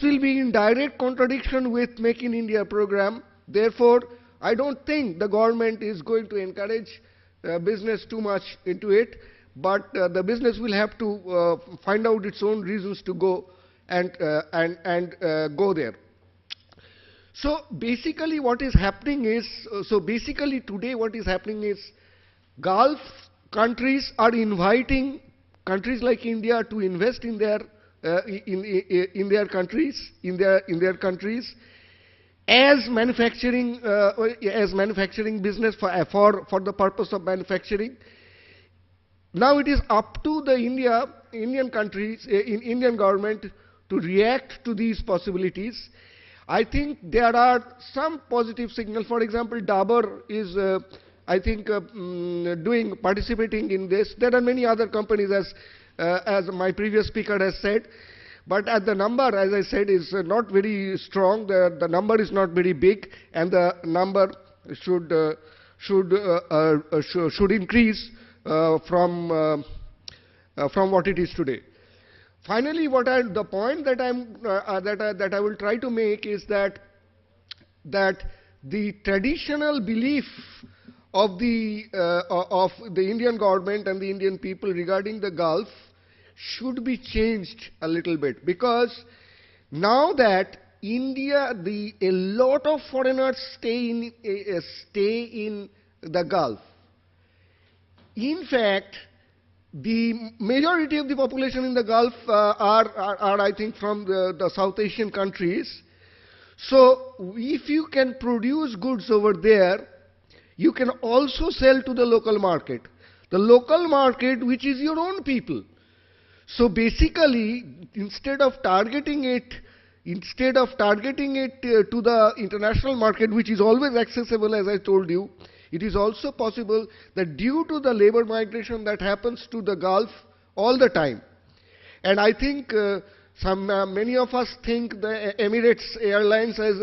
will be in direct contradiction with Make in India program. Therefore, I don't think the government is going to encourage business too much into it, but the business will have to find out its own reasons to go and go there. So basically what is happening is, today what is happening is Gulf countries are inviting countries like India to invest in their countries, as manufacturing business for the purpose of manufacturing. Now it is up to the Indian countries, Indian government to react to these possibilities. I think there are some positive signals. For example, Dabur is, participating in this. There are many other companies, as my previous speaker has said, but the number, as I said, is not very strong. The number is not very big, and the number should increase from what it is today. Finally, the point that I will try to make is that the traditional belief of the Indian government and the Indian people regarding the Gulf should be changed a little bit, because now that India, a lot of foreigners stay in the Gulf. In fact, the majority of the population in the Gulf are I think, from the South Asian countries. So if you can produce goods over there, you can also sell to the local market. The local market, which is your own people. So basically, instead of targeting it to the international market, which is always accessible, as I told you, it is also possible that due to the labor migration that happens to the Gulf all the time, and I think many of us think the Emirates Airlines as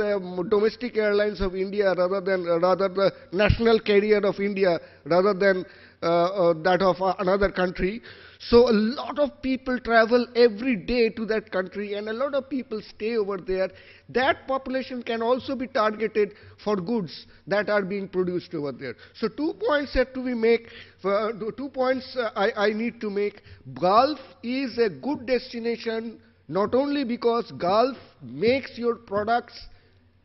domestic airlines of India rather the national carrier of India rather than that of another country. So a lot of people travel every day to that country, and a lot of people stay over there. That population can also be targeted for goods that are being produced over there. So 2 points have to be made. 2 points I need to make. Gulf is a good destination, not only because Gulf makes your products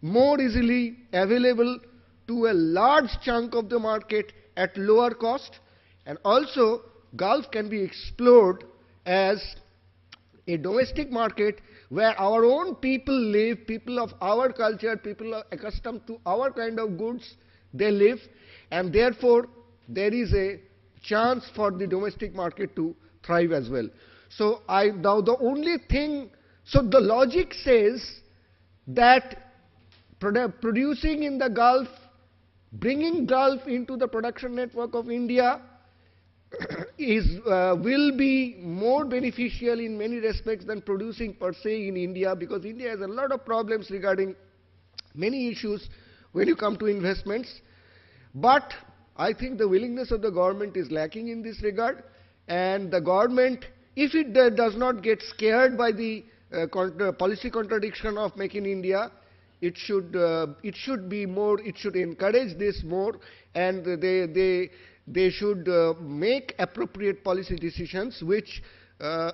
more easily available to a large chunk of the market at lower cost, and also Gulf can be explored as a domestic market where our own people live, people of our culture, people are accustomed to our kind of goods, they live, and therefore there is a chance for the domestic market to thrive as well. So now the only thing, so the logic says that producing in the Gulf, bringing Gulf into the production network of India will be more beneficial in many respects than producing per se in India, because India has a lot of problems regarding many issues when you come to investments. But I think the willingness of the government is lacking in this regard, and the government, if it does not get scared by the policy contradiction of Make in India, it should be more, it should encourage this more, and they should make appropriate policy decisions which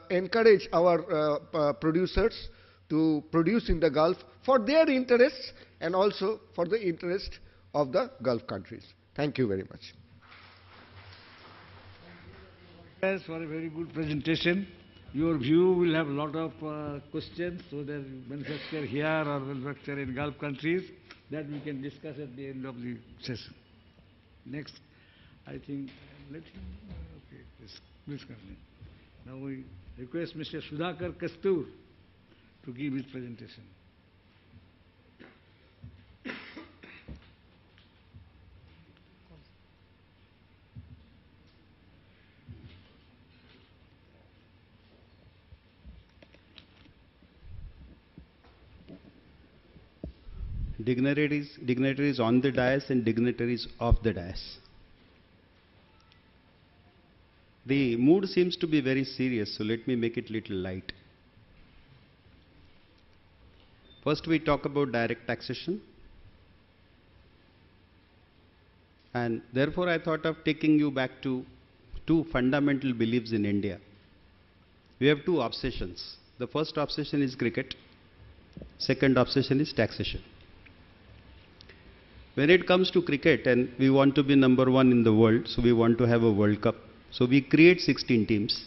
encourage our producers to produce in the Gulf for their interests and also for the interest of the Gulf countries. Thank you very much. Yes, for a very good presentation. Your view will have a lot of questions, so that manufacture here or manufacture in Gulf countries, that we can discuss at the end of the session. Next, I think, let him, okay, please continue. Now we request Mr. Sudhakar Kastur to give his presentation. Dignitaries on the dais and dignitaries off the dais. The mood seems to be very serious, so let me make it little light. First we talk about direct taxation. And therefore I thought of taking you back to two fundamental beliefs in India. We have two obsessions. The first obsession is cricket. Second obsession is taxation. When it comes to cricket, and we want to be number one in the world, so we want to have a World Cup. So we create 16 teams.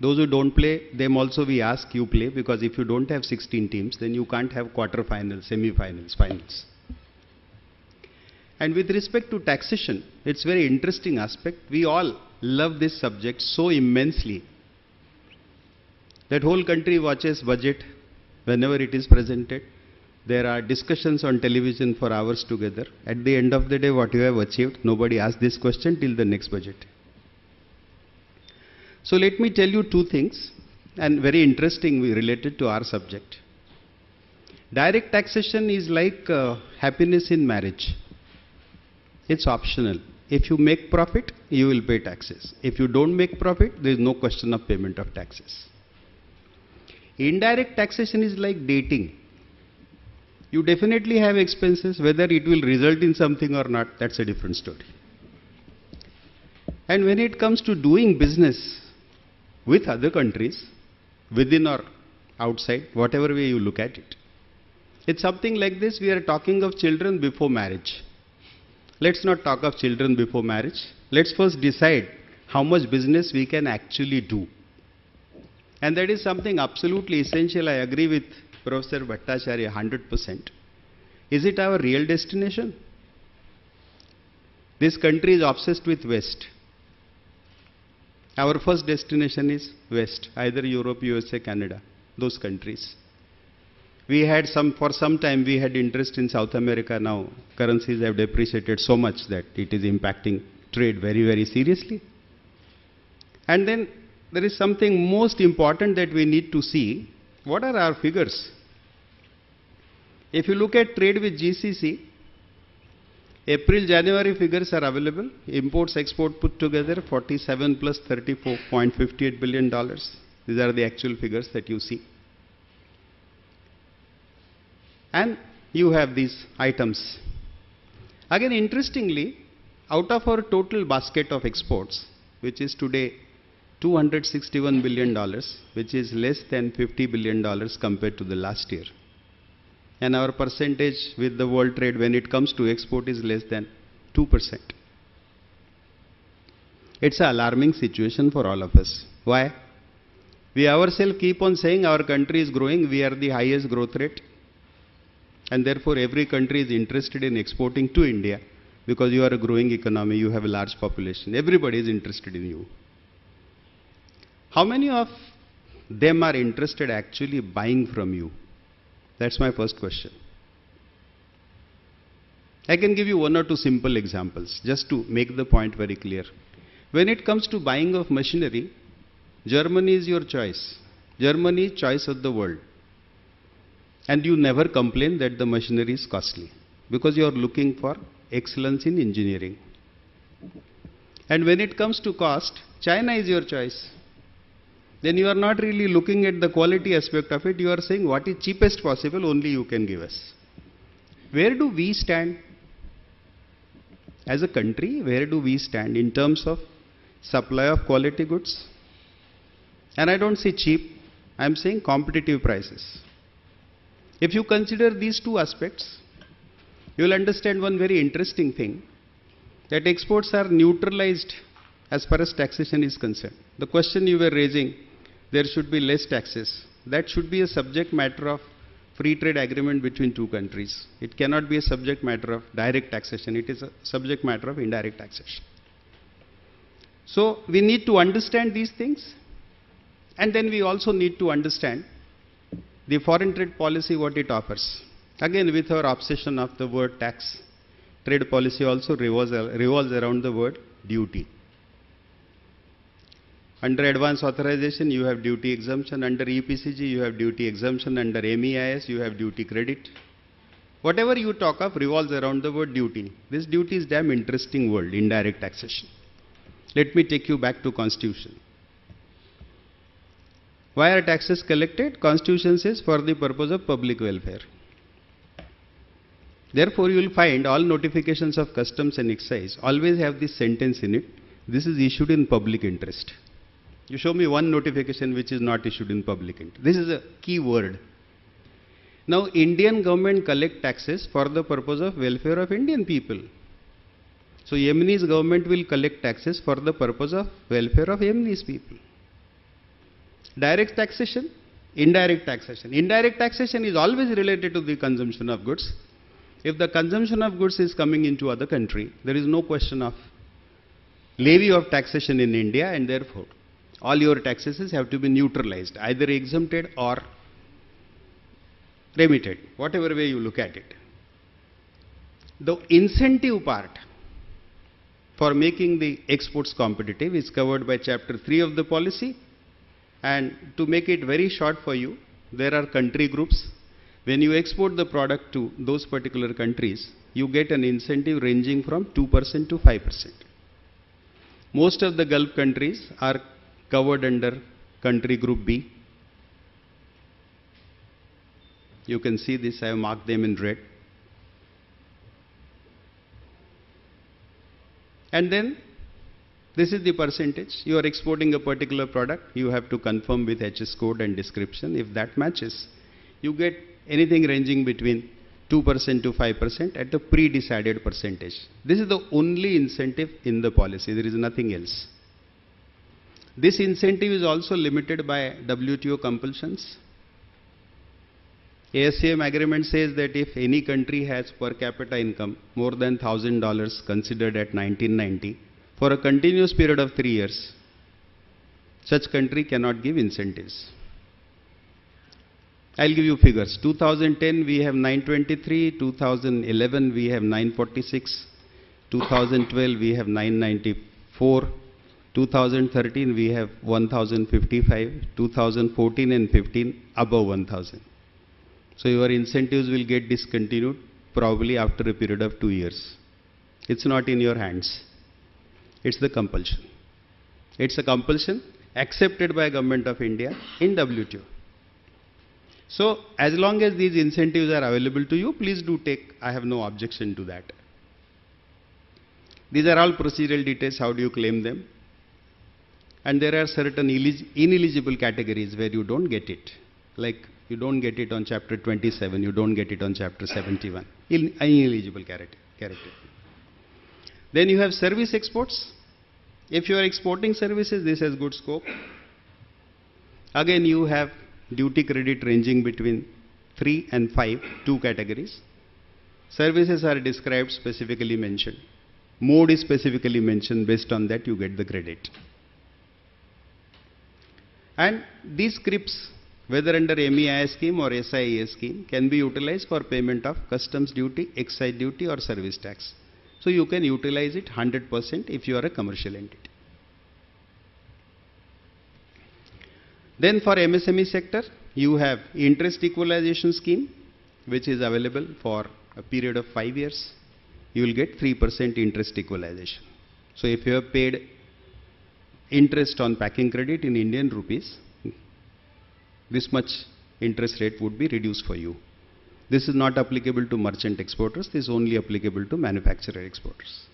Those who don't play, them also we ask you play, because if you don't have 16 teams, then you can't have quarter-finals, semi-finals, finals. And with respect to taxation, it's very interesting aspect. We all love this subject so immensely that whole country watches budget whenever it is presented. There are discussions on television for hours together. At the end of the day, what you have achieved, nobody asks this question till the next budget. So let me tell you two things, and very interesting related to our subject. Direct taxation is like happiness in marriage. It's optional. If you make profit, you will pay taxes. If you don't make profit, there is no question of payment of taxes. Indirect taxation is like dating. You definitely have expenses. Whether it will result in something or not, that's a different story. And when it comes to doing business with other countries, within or outside, whatever way you look at it, it's something like this. We are talking of children before marriage. Let's not talk of children before marriage. Let's first decide how much business we can actually do. And that is something absolutely essential. I agree with Professor Bhattacharya 100%. Is it our real destination? This country is obsessed with West. Our first destination is West, either Europe, USA, Canada, those countries. We had for some time we had interest in South America. Now currencies have depreciated so much that it is impacting trade very, very seriously. And then there is something most important that we need to see. What are our figures? If you look at trade with GCC, April-January figures are available. Imports, export put together 47 plus $34.58 billion. These are the actual figures that you see. And you have these items. Again, interestingly, out of our total basket of exports, which is today $261 billion, which is less than $50 billion compared to the last year. And our percentage with the world trade when it comes to export is less than 2%. It's an alarming situation for all of us. Why? We ourselves keep on saying our country is growing, we are the highest growth rate. And therefore every country is interested in exporting to India because you are a growing economy, you have a large population. Everybody is interested in you. How many of them are interested actually buying from you? That's my first question. I can give you one or two simple examples just to make the point very clear. When it comes to buying of machinery, Germany is your choice. Germany, choice of the world. And you never complain that the machinery is costly because you are looking for excellence in engineering. And when it comes to cost, China is your choice. Then you are not really looking at the quality aspect of it. You are saying what is cheapest possible, only you can give us. Where do we stand? As a country, where do we stand in terms of supply of quality goods? And I don't say cheap, I am saying competitive prices. If you consider these two aspects, you will understand one very interesting thing, that exports are neutralized as far as taxation is concerned. The question you were raising, there should be less taxes. That should be a subject matter of free trade agreement between two countries. It cannot be a subject matter of direct taxation. It is a subject matter of indirect taxation. So we need to understand these things, and then we also need to understand the foreign trade policy, what it offers. Again, with our obsession of the word tax, trade policy also revolves around the word duty. Under advance authorization, you have duty exemption. Under EPCG, you have duty exemption. Under MEIS, you have duty credit. Whatever you talk of revolves around the word duty. This duty is damn interesting word, indirect taxation. Let me take you back to Constitution. Why are taxes collected? Constitution says for the purpose of public welfare. Therefore, you will find all notifications of customs and excise always have this sentence in it. This is issued in public interest. You show me one notification which is not issued in public interest. This is a key word. Now, Indian government collect taxes for the purpose of welfare of Indian people. So, Yemenis government will collect taxes for the purpose of welfare of Yemenis people. Direct taxation, indirect taxation. Indirect taxation is always related to the consumption of goods. If the consumption of goods is coming into other country, there is no question of levy of taxation in India, and therefore all your taxes have to be neutralized, either exempted or remitted, whatever way you look at it. The incentive part for making the exports competitive is covered by chapter 3 of the policy, and to make it very short for you, there are country groups. When you export the product to those particular countries, you get an incentive ranging from 2% to 5%. Most of the Gulf countries are covered under country group B. You can see this, I have marked them in red. And then this is the percentage. You are exporting a particular product, you have to confirm with HS code and description. If that matches, you get anything ranging between 2% to 5% at a pre-decided percentage. This is the only incentive in the policy, there is nothing else. This incentive is also limited by WTO compulsions. ASEAN agreement says that if any country has per capita income more than $1,000 considered at 1990, for a continuous period of 3 years, such country cannot give incentives. I'll give you figures. 2010 we have 923, 2011 we have 946, 2012 we have 994, 2013 we have 1055, 2014 and 15 above 1000. So your incentives will get discontinued probably after a period of 2 years. It's not in your hands. It's the compulsion. It's a compulsion accepted by Government of India in WTO. So as long as these incentives are available to you, please do take. I have no objection to that. These are all procedural details. How do you claim them? And there are certain ineligible categories where you don't get it. Like you don't get it on chapter 27, you don't get it on chapter 71. Ineligible category. Then you have service exports. If you are exporting services, this has good scope. Again, you have duty credit ranging between 3 and 5, 2 categories. Services are described, specifically mentioned. Mode is specifically mentioned. Based on that, you get the credit. And these scrips, whether under MEIS scheme or SIES scheme, can be utilized for payment of customs duty, excise duty or service tax. So you can utilize it 100% if you are a commercial entity. Then for MSME sector, you have interest equalization scheme, which is available for a period of 5 years. You will get 3% interest equalization. So if you have paid interest on packing credit in Indian rupees, this much interest rate would be reduced for you. This is not applicable to merchant exporters, this is only applicable to manufacturer exporters.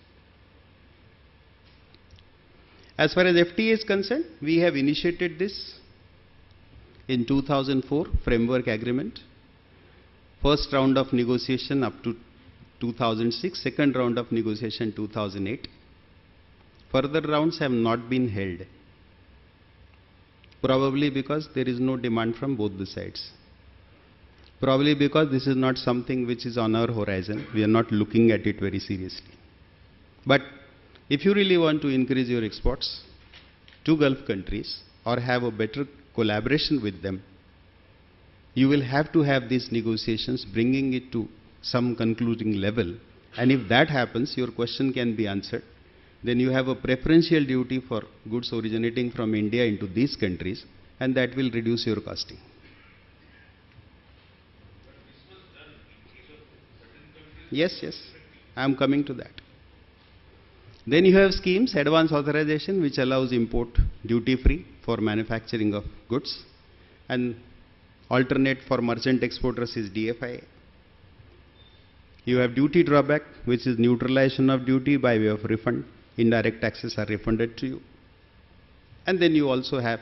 As far as FTA is concerned, we have initiated this in 2004 framework agreement. First round of negotiation up to 2006, second round of negotiation 2008. Further rounds have not been held, probably because there is no demand from both the sides. Probably because this is not something which is on our horizon. We are not looking at it very seriously. But if you really want to increase your exports to Gulf countries or have a better collaboration with them, you will have to have these negotiations, bringing it to some concluding level. And if that happens, your question can be answered. Then you have a preferential duty for goods originating from India into these countries, and that will reduce your costing. Yes, I am coming to that. Then you have schemes, advance authorization, which allows import duty free for manufacturing of goods. and alternate for merchant exporters is DFIA. You have duty drawback, which is neutralization of duty by way of refund. Indirect taxes are refunded to you. And then you also have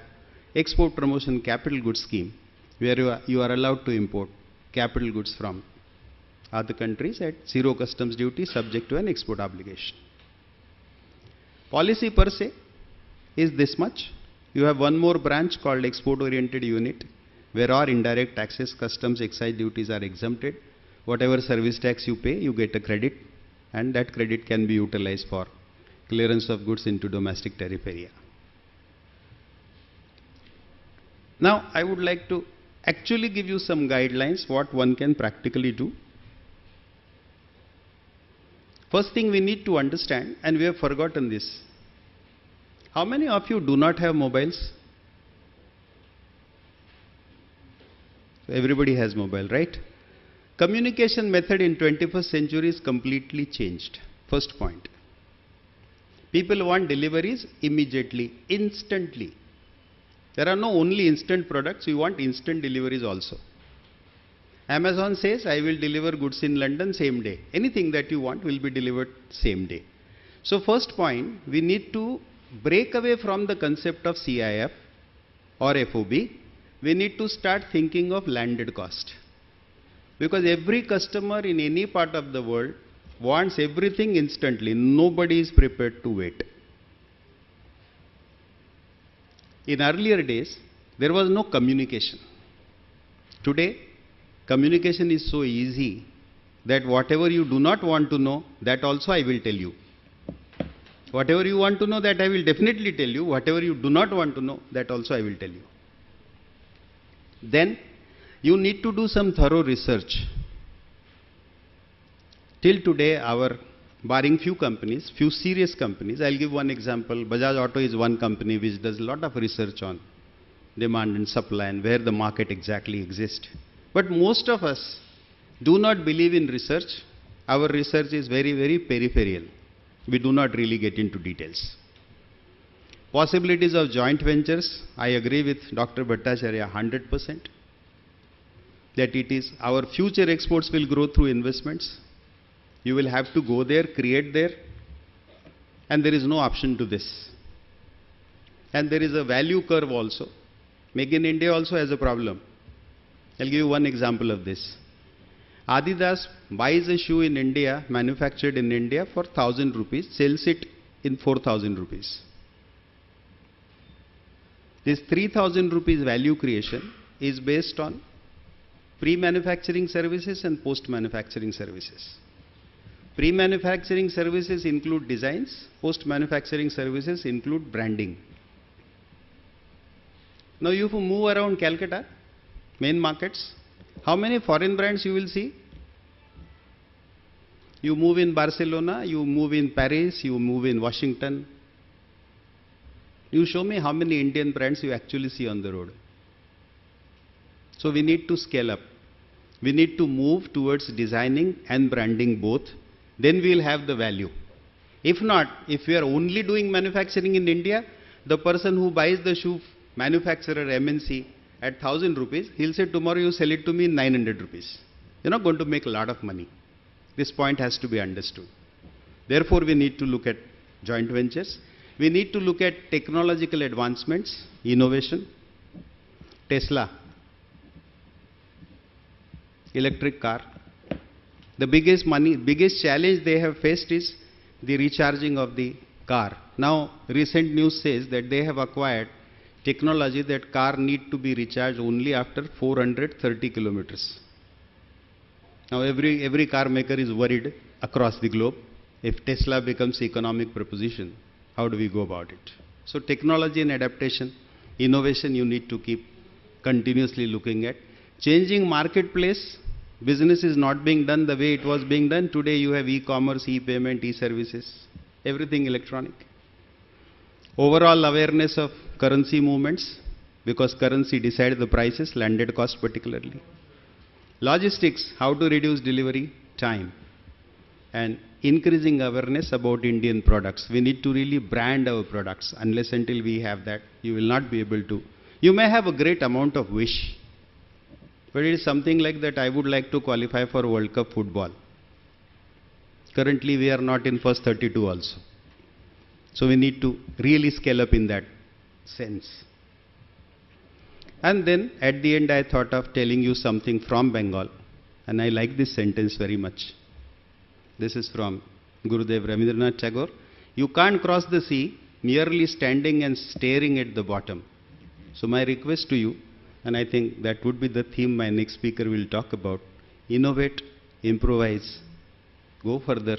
export promotion capital goods scheme, where you are allowed to import capital goods from other countries at zero customs duty subject to an export obligation. Policy per se is this much. You have one more branch called export oriented unit, where all indirect taxes, customs, excise duties are exempted. Whatever service tax you pay, you get a credit, and that credit can be utilized for clearance of goods into domestic tariff area. Now, I would like to actually give you some guidelines what one can practically do. First thing we need to understand, and we have forgotten this. How many of you do not have mobiles? Everybody has mobile, right? Communication method in 21st century is completely changed. First point. People want deliveries immediately, instantly. There are no only instant products, we want instant deliveries also. Amazon says, I will deliver goods in London same day. Anything that you want will be delivered same day. So first point, we need to break away from the concept of CIF or FOB. We need to start thinking of landed cost. Because every customer in any part of the world wants everything instantly. Nobody is prepared to wait. In earlier days, there was no communication. Today, communication is so easy that whatever you do not want to know, that also I will tell you. Whatever you want to know, that I will definitely tell you. Whatever you do not want to know, that also I will tell you. Then, you need to do some thorough research. Till today, barring few companies, few serious companies, I'll give one example. Bajaj Auto is one company which does a lot of research on demand and supply and where the market exactly exists. But most of us do not believe in research. Our research is very, very peripheral. We do not really get into details. Possibilities of joint ventures, I agree with Dr. Bhattacharya 100%. That it is our future exports will grow through investments. You will have to go there, create there, and there is no option to this. And there is a value curve also. Make in India also has a problem. I'll give you one example of this. Adidas buys a shoe in India, manufactured in India for 1,000 rupees, sells it in 4,000 rupees. This 3,000 rupees value creation is based on pre-manufacturing services and post-manufacturing services. Pre-manufacturing services include designs, post-manufacturing services include branding. Now you move around Calcutta, main markets, how many foreign brands you will see? You move in Barcelona, you move in Paris, you move in Washington. You show me how many Indian brands you actually see on the road. So we need to scale up. We need to move towards designing and branding both. Then we will have the value. If not, if we are only doing manufacturing in India, the person who buys the shoe, manufacturer MNC at 1,000 rupees, he'll say tomorrow you sell it to me in 900 rupees. You're not going to make a lot of money. This point has to be understood. Therefore, we need to look at joint ventures. We need to look at technological advancements, innovation. Tesla, electric car. The biggest challenge they have faced is the recharging of the car. Now, recent news says that they have acquired technology that car need to be recharged only after 430 kilometers. Now, every car maker is worried across the globe. If Tesla becomes economic proposition, how do we go about it? So, technology and adaptation, innovation you need to keep continuously looking at. Changing marketplace. Business is not being done the way it was being done. Today you have e-commerce, e-payment, e-services, everything electronic. Overall awareness of currency movements, because currency decides the prices, landed cost particularly. Logistics, how to reduce delivery time. And increasing awareness about Indian products. We need to really brand our products. Unless until we have that, you will not be able to You may have a great amount of wish, but it is something like that I would like to qualify for World Cup football. Currently we are not in first 32 also. So we need to really scale up in that sense. And then at the end I thought of telling you something from Bengal, and I like this sentence very much. This is from Gurudev Rabindranath Tagore. You can't cross the sea merely standing and staring at the bottom. So my request to you, and I think that would be the theme my next speaker will talk about: innovate, improvise, go further,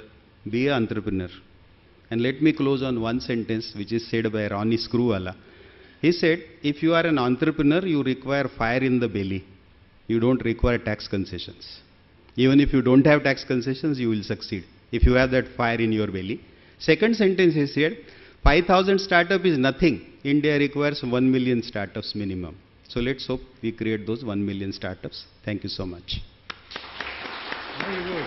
be an entrepreneur. And let me close on one sentence which is said by Ronnie Screwvala. He said, if you are an entrepreneur, you require fire in the belly. You don't require tax concessions. Even if you don't have tax concessions, you will succeed if you have that fire in your belly. Second sentence he said, 5,000 startup is nothing. India requires 1 million startups minimum. So let's hope we create those 1 million startups. Thank you so much. Very good.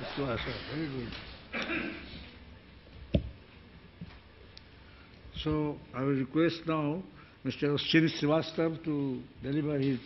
Vishwas, very good. So I will request now Mr. Ashwini Srivastava to deliver his